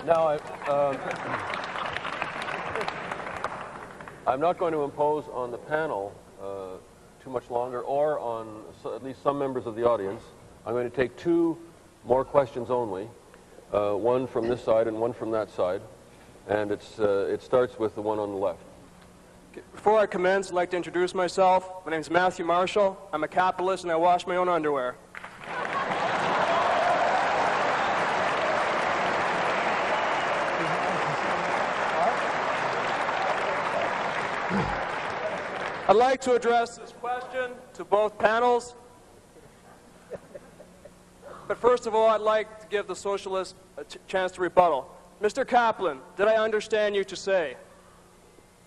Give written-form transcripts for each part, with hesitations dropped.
Now, I'm not going to impose on the panel too much longer, or on at least some members of the audience. I'm going to take two more questions only, one from this side and one from that side, and it starts with the one on the left. Before I commence, I'd like to introduce myself. My name is Matthew Marshall. I'm a capitalist and I wash my own underwear. I'd like to address this question to both panels. But first of all, I'd like to give the socialists a chance to rebuttal. Mr. Caplan, did I understand you to say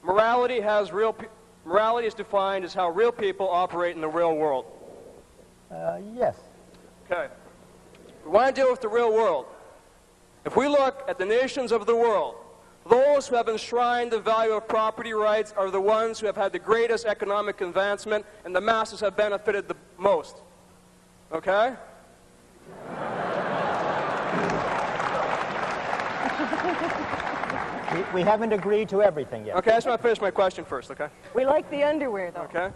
morality is defined as how real people operate in the real world? Yes. Okay. We want to deal with the real world. If we look at the nations of the world, those who have enshrined the value of property rights are the ones who have had the greatest economic advancement, and the masses have benefited the most. Okay? We haven't agreed to everything yet. Okay, I just want to finish my question first, okay? We like the underwear, though. Okay.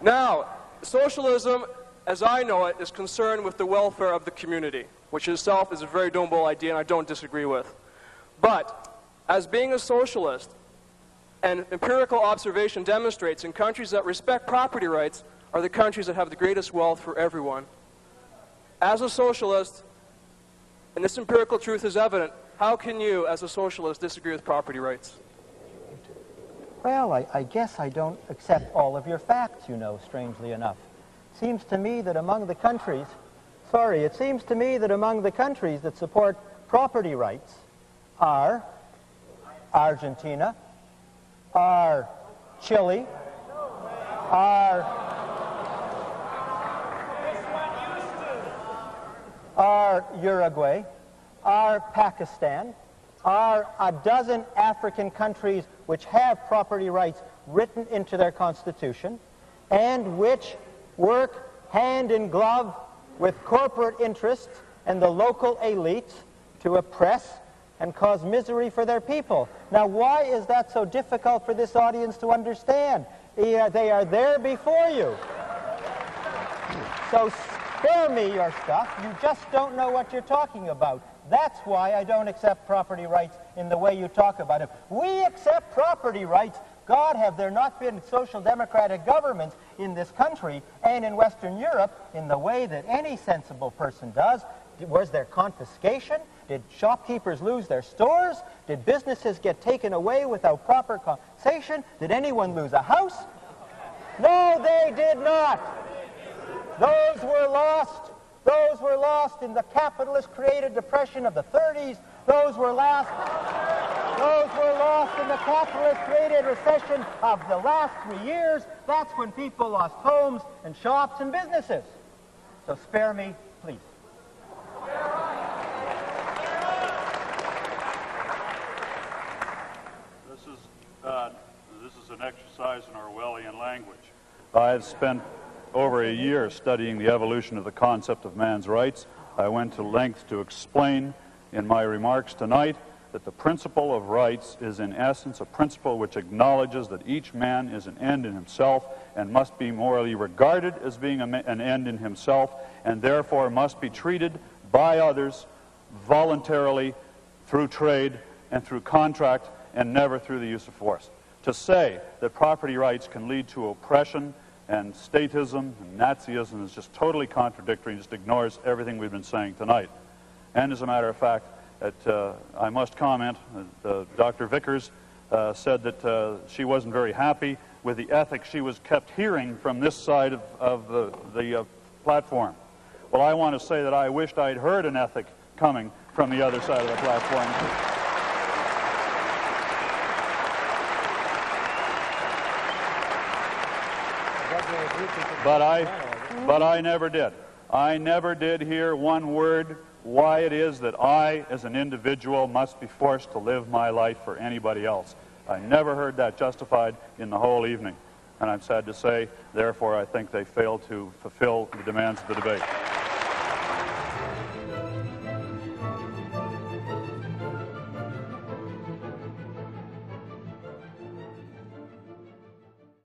Now, socialism, as I know it, is concerned with the welfare of the community, which itself is a very noble idea, and I don't disagree with. But as being a socialist, and empirical observation demonstrates in countries that respect property rights are the countries that have the greatest wealth for everyone. As a socialist, and this empirical truth is evident, how can you, as a socialist, disagree with property rights? Well, I guess I don't accept all of your facts, you know, strangely enough. It seems to me that among the countries that support property rights are Argentina, are Chile, are Uruguay, are Pakistan, are a dozen African countries which have property rights written into their constitution, and which work hand in glove with corporate interests and the local elites to oppress and cause misery for their people. Now, why is that so difficult for this audience to understand? They are there before you. So spare me your stuff. You just don't know what you're talking about. That's why I don't accept property rights in the way you talk about it. We accept property rights. God, have there not been social democratic governments in this country and in Western Europe in the way that any sensible person does? Was there confiscation? Did shopkeepers lose their stores? Did businesses get taken away without proper compensation? Did anyone lose a house? No, they did not. Those were lost. Those were lost in the capitalist-created depression of the 30s. Those were lost in the capitalist-created recession of the last 3 years. That's when people lost homes and shops and businesses. So spare me, please. This is an exercise in Orwellian language. I have spent over a year studying the evolution of the concept of man's rights. I went to length to explain in my remarks tonight that the principle of rights is in essence a principle which acknowledges that each man is an end in himself and must be morally regarded as being an end in himself, and therefore must be treated by others voluntarily through trade and through contract and never through the use of force. To say that property rights can lead to oppression and statism and Nazism is just totally contradictory and just ignores everything we've been saying tonight. And as a matter of fact, I must comment, Dr. Vickers said that she wasn't very happy with the ethics she was kept hearing from this side of the platform. Well, I want to say that I wished I'd heard an ethic coming from the other side of the platform. But I never did. I never did hear one word why it is that I, as an individual, must be forced to live my life for anybody else. I never heard that justified in the whole evening. And I'm sad to say, therefore, I think they failed to fulfill the demands of the debate.